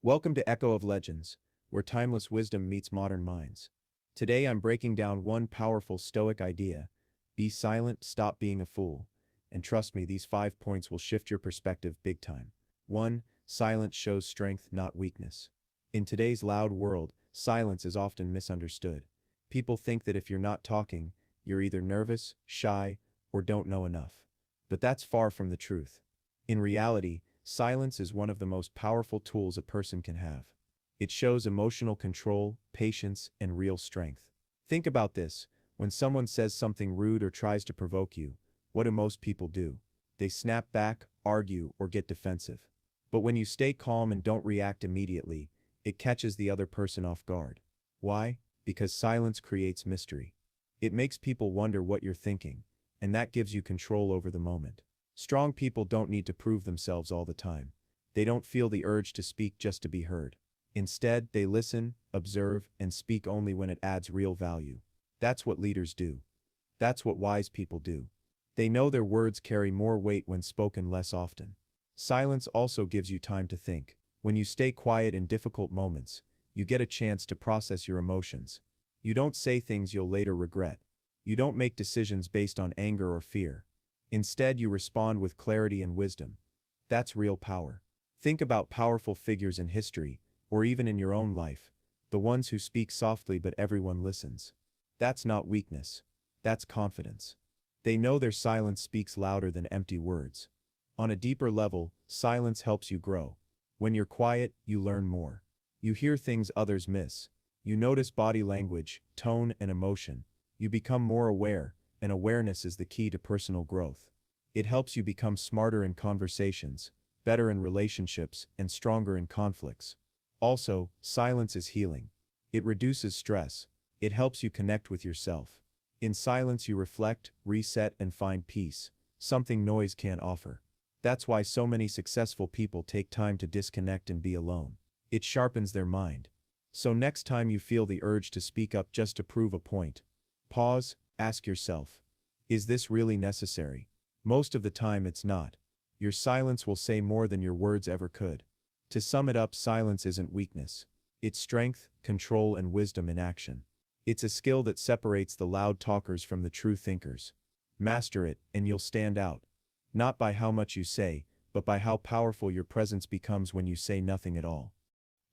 Welcome to Echo of Legends, where timeless wisdom meets modern minds. Today I'm breaking down one powerful Stoic idea: be silent, stop being a fool. And trust me, these 5 points will shift your perspective big time. 1. Silence shows strength, not weakness. In today's loud world, silence is often misunderstood. People think that if you're not talking, you're either nervous, shy, or don't know enough. But that's far from the truth. In reality, silence is one of the most powerful tools a person can have. It shows emotional control, patience, and real strength. Think about this: when someone says something rude or tries to provoke you, what do most people do? They snap back, argue, or get defensive. But when you stay calm and don't react immediately, it catches the other person off guard. Why? Because silence creates mystery. It makes people wonder what you're thinking, and that gives you control over the moment. Strong people don't need to prove themselves all the time. They don't feel the urge to speak just to be heard. Instead, they listen, observe, and speak only when it adds real value. That's what leaders do. That's what wise people do. They know their words carry more weight when spoken less often. Silence also gives you time to think. When you stay quiet in difficult moments, you get a chance to process your emotions. You don't say things you'll later regret. You don't make decisions based on anger or fear. Instead, you respond with clarity and wisdom. That's real power. Think about powerful figures in history, or even in your own life, the ones who speak softly but everyone listens. That's not weakness. That's confidence. They know their silence speaks louder than empty words. On a deeper level, silence helps you grow. When you're quiet, you learn more. You hear things others miss. You notice body language, tone, and emotion. You become more aware, and awareness is the key to personal growth. It helps you become smarter in conversations, better in relationships, and stronger in conflicts. Also, silence is healing. It reduces stress. It helps you connect with yourself. In silence you reflect, reset, and find peace, something noise can't offer. That's why so many successful people take time to disconnect and be alone. It sharpens their mind. So next time you feel the urge to speak up just to prove a point, pause, ask yourself, is this really necessary? Most of the time it's not. Your silence will say more than your words ever could. To sum it up, silence isn't weakness. It's strength, control, and wisdom in action. It's a skill that separates the loud talkers from the true thinkers. Master it, and you'll stand out. Not by how much you say, but by how powerful your presence becomes when you say nothing at all.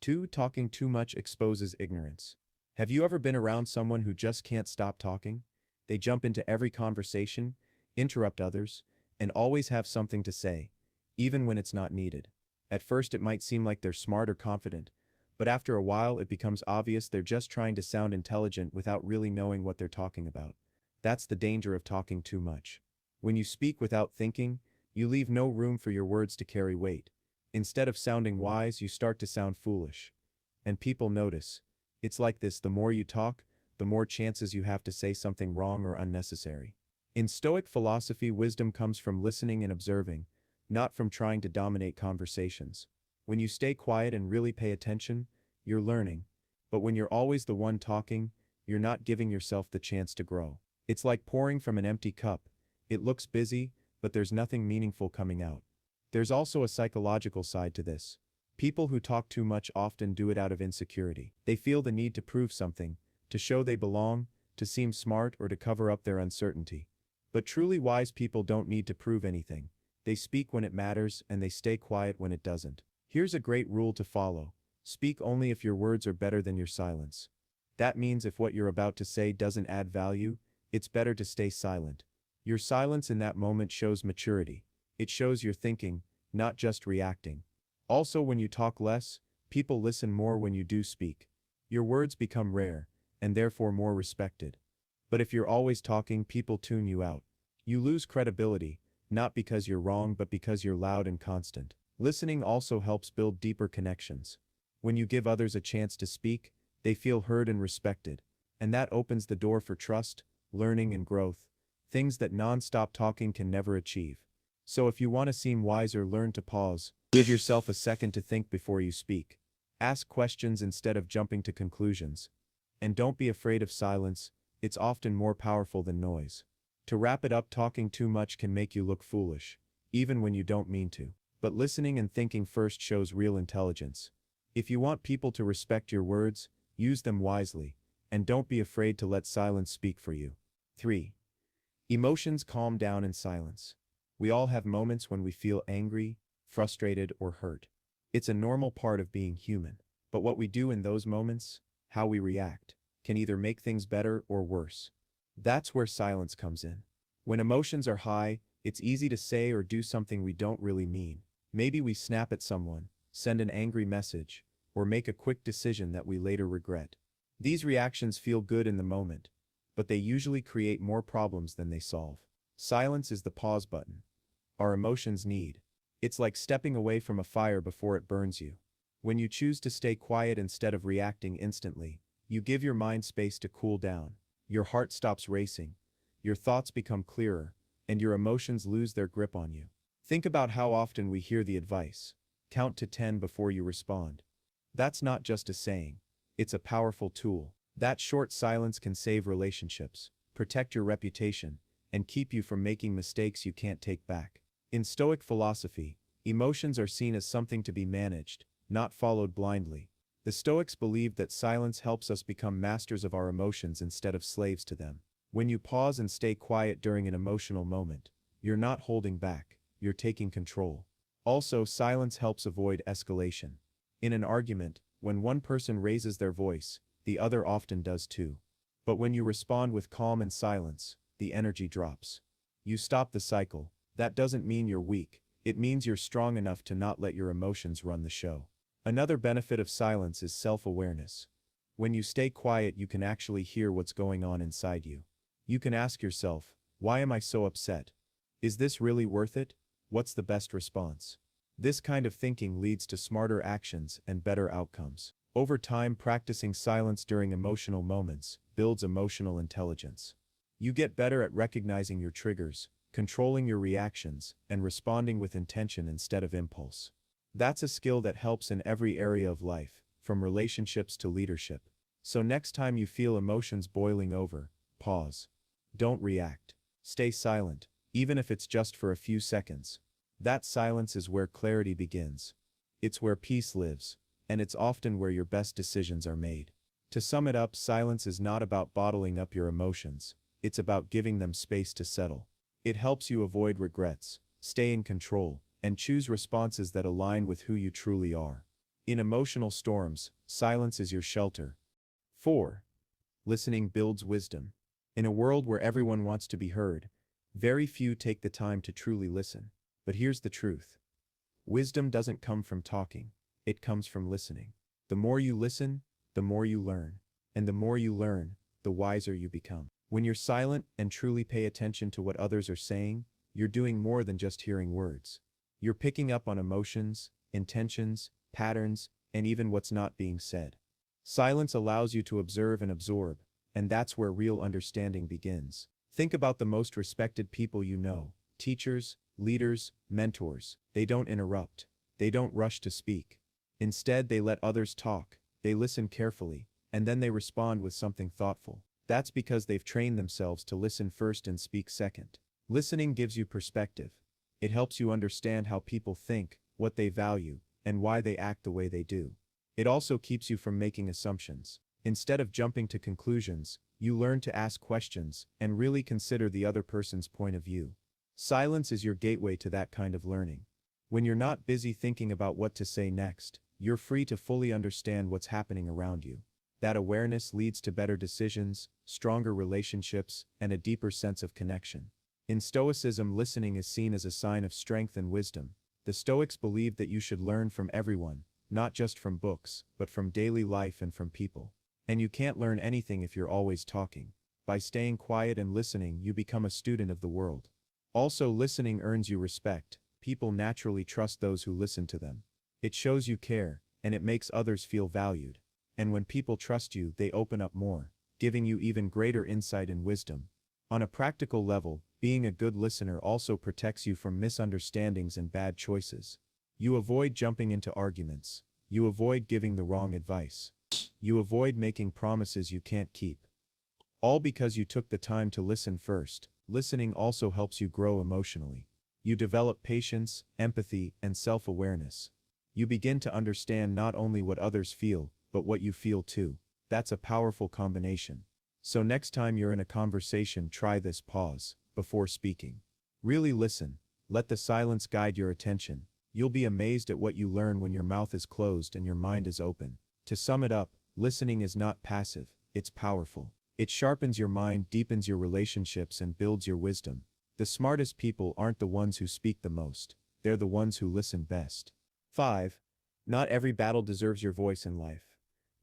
2. Talking too much exposes ignorance. Have you ever been around someone who just can't stop talking? They jump into every conversation, interrupt others, and always have something to say, even when it's not needed. At first it might seem like they're smart or confident, but after a while it becomes obvious they're just trying to sound intelligent without really knowing what they're talking about. That's the danger of talking too much. When you speak without thinking, you leave no room for your words to carry weight. Instead of sounding wise, you start to sound foolish. And people notice. It's like this: the more you talk, the more chances you have to say something wrong or unnecessary. In Stoic philosophy, wisdom comes from listening and observing, not from trying to dominate conversations. When you stay quiet and really pay attention, you're learning. But when you're always the one talking, you're not giving yourself the chance to grow. It's like pouring from an empty cup. It looks busy, but there's nothing meaningful coming out. There's also a psychological side to this. People who talk too much often do it out of insecurity. They feel the need to prove something, to show they belong, to seem smart, or to cover up their uncertainty. But truly wise people don't need to prove anything. They speak when it matters, and they stay quiet when it doesn't. Here's a great rule to follow: speak only if your words are better than your silence. That means if what you're about to say doesn't add value, it's better to stay silent. Your silence in that moment shows maturity. It shows you're thinking, not just reacting. Also, when you talk less, people listen more. When you do speak, your words become rare, and therefore more respected. But if you're always talking, people tune you out. You lose credibility, not because you're wrong but because you're loud and constant. Listening also helps build deeper connections. When you give others a chance to speak, they feel heard and respected, and that opens the door for trust, learning, and growth, things that non-stop talking can never achieve. So if you want to seem wiser, learn to pause. Give yourself a second to think before you speak. Ask questions instead of jumping to conclusions. And don't be afraid of silence. It's often more powerful than noise. To wrap it up, talking too much can make you look foolish, even when you don't mean to. But listening and thinking first shows real intelligence. If you want people to respect your words, use them wisely, and don't be afraid to let silence speak for you. 3. Emotions calm down in silence. We all have moments when we feel angry, frustrated, or hurt. It's a normal part of being human. But what we do in those moments, how we react, can either make things better or worse. That's where silence comes in. When emotions are high, it's easy to say or do something we don't really mean. Maybe we snap at someone, send an angry message, or make a quick decision that we later regret. These reactions feel good in the moment, but they usually create more problems than they solve. Silence is the pause button our emotions need. It's like stepping away from a fire before it burns you. When you choose to stay quiet instead of reacting instantly, you give your mind space to cool down. Your heart stops racing, your thoughts become clearer, and your emotions lose their grip on you. Think about how often we hear the advice, count to 10 before you respond. That's not just a saying, it's a powerful tool. That short silence can save relationships, protect your reputation, and keep you from making mistakes you can't take back. In Stoic philosophy, emotions are seen as something to be managed, not followed blindly. The Stoics believed that silence helps us become masters of our emotions instead of slaves to them. When you pause and stay quiet during an emotional moment, you're not holding back, you're taking control. Also, silence helps avoid escalation. In an argument, when one person raises their voice, the other often does too. But when you respond with calm and silence, the energy drops. You stop the cycle. That doesn't mean you're weak, it means you're strong enough to not let your emotions run the show. Another benefit of silence is self-awareness. When you stay quiet, you can actually hear what's going on inside you. You can ask yourself, why am I so upset? Is this really worth it? What's the best response? This kind of thinking leads to smarter actions and better outcomes. Over time, practicing silence during emotional moments builds emotional intelligence. You get better at recognizing your triggers, controlling your reactions, and responding with intention instead of impulse. That's a skill that helps in every area of life, from relationships to leadership. So next time you feel emotions boiling over, pause. Don't react. Stay silent, even if it's just for a few seconds. That silence is where clarity begins. It's where peace lives, and it's often where your best decisions are made. To sum it up, silence is not about bottling up your emotions, it's about giving them space to settle. It helps you avoid regrets, stay in control, and choose responses that align with who you truly are. In emotional storms, silence is your shelter. 4. Listening builds wisdom. In a world where everyone wants to be heard, very few take the time to truly listen. But here's the truth. Wisdom doesn't come from talking, it comes from listening. The more you listen, the more you learn. And the more you learn, the wiser you become. When you're silent and truly pay attention to what others are saying, you're doing more than just hearing words. You're picking up on emotions, intentions, patterns, and even what's not being said. Silence allows you to observe and absorb, and that's where real understanding begins. Think about the most respected people you know, teachers, leaders, mentors. They don't interrupt. They don't rush to speak. Instead, they let others talk, they listen carefully, and then they respond with something thoughtful. That's because they've trained themselves to listen first and speak second. Listening gives you perspective. It helps you understand how people think, what they value, and why they act the way they do. It also keeps you from making assumptions. Instead of jumping to conclusions, you learn to ask questions and really consider the other person's point of view. Silence is your gateway to that kind of learning. When you're not busy thinking about what to say next, you're free to fully understand what's happening around you. That awareness leads to better decisions, stronger relationships, and a deeper sense of connection. In Stoicism, listening is seen as a sign of strength and wisdom. The Stoics believed that you should learn from everyone, not just from books, but from daily life and from people. And you can't learn anything if you're always talking. By staying quiet and listening, you become a student of the world. Also, listening earns you respect. People naturally trust those who listen to them. It shows you care, and it makes others feel valued. And when people trust you, they open up more, giving you even greater insight and wisdom. On a practical level, being a good listener also protects you from misunderstandings and bad choices. You avoid jumping into arguments. You avoid giving the wrong advice. You avoid making promises you can't keep. All because you took the time to listen first. Listening also helps you grow emotionally. You develop patience, empathy, and self-awareness. You begin to understand not only what others feel, but what you feel too. That's a powerful combination. So next time you're in a conversation, try this pause before speaking. Really listen. Let the silence guide your attention. You'll be amazed at what you learn when your mouth is closed and your mind is open. To sum it up, listening is not passive, it's powerful. It sharpens your mind, deepens your relationships, and builds your wisdom. The smartest people aren't the ones who speak the most, they're the ones who listen best. 5. Not every battle deserves your voice in life.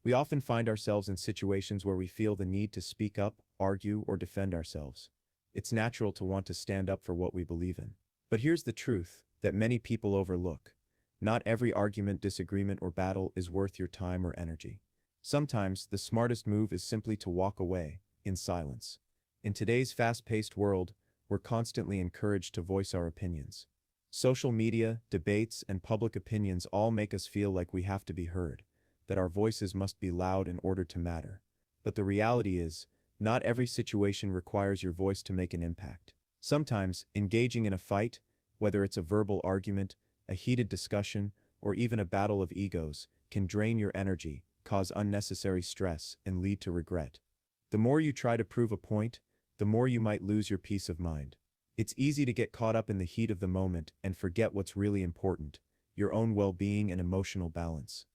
We often find ourselves in situations where we feel the need to speak up, argue, or defend ourselves. It's natural to want to stand up for what we believe in. But here's the truth that many people overlook. Not every argument, disagreement, or battle is worth your time or energy. Sometimes, the smartest move is simply to walk away, in silence. In today's fast-paced world, we're constantly encouraged to voice our opinions. Social media, debates, and public opinions all make us feel like we have to be heard, that our voices must be loud in order to matter. But the reality is, not every situation requires your voice to make an impact. Sometimes, engaging in a fight, whether it's a verbal argument, a heated discussion, or even a battle of egos, can drain your energy, cause unnecessary stress, and lead to regret. The more you try to prove a point, the more you might lose your peace of mind. It's easy to get caught up in the heat of the moment and forget what's really important, your own well-being and emotional balance.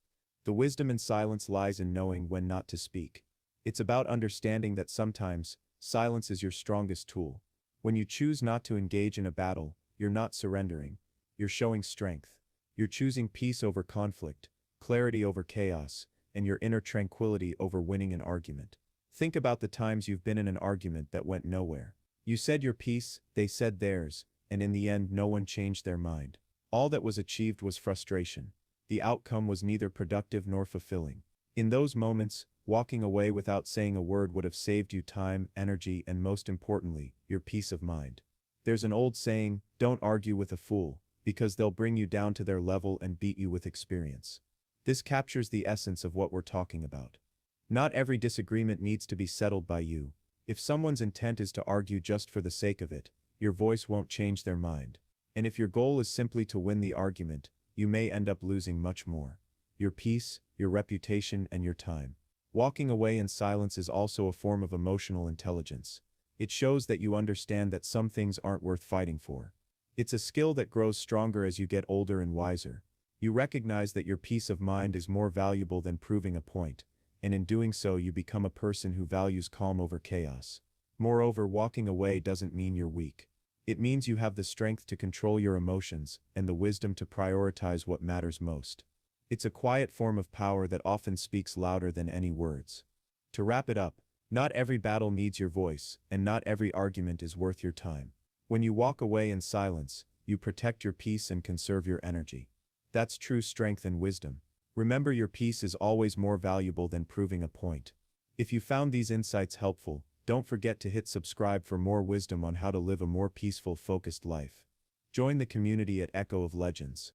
The wisdom in silence lies in knowing when not to speak. It's about understanding that sometimes, silence is your strongest tool. When you choose not to engage in a battle, you're not surrendering. You're showing strength. You're choosing peace over conflict, clarity over chaos, and your inner tranquility over winning an argument. Think about the times you've been in an argument that went nowhere. You said your piece, they said theirs, and in the end no one changed their mind. All that was achieved was frustration. The outcome was neither productive nor fulfilling. In those moments, walking away without saying a word would have saved you time, energy, and most importantly, your peace of mind. There's an old saying, don't argue with a fool, because they'll bring you down to their level and beat you with experience. This captures the essence of what we're talking about. Not every disagreement needs to be settled by you. If someone's intent is to argue just for the sake of it, your voice won't change their mind. And if your goal is simply to win the argument, you may end up losing much more. Your peace, your reputation, and your time. Walking away in silence is also a form of emotional intelligence. It shows that you understand that some things aren't worth fighting for. It's a skill that grows stronger as you get older and wiser. You recognize that your peace of mind is more valuable than proving a point, and in doing so you become a person who values calm over chaos. Moreover, walking away doesn't mean you're weak. It means you have the strength to control your emotions and the wisdom to prioritize what matters most. It's a quiet form of power that often speaks louder than any words. To wrap it up, not every battle needs your voice, and not every argument is worth your time. When you walk away in silence, you protect your peace and conserve your energy. That's true strength and wisdom. Remember, your peace is always more valuable than proving a point. If you found these insights helpful, don't forget to hit subscribe for more wisdom on how to live a more peaceful, focused life. Join the community at Echo of Legends.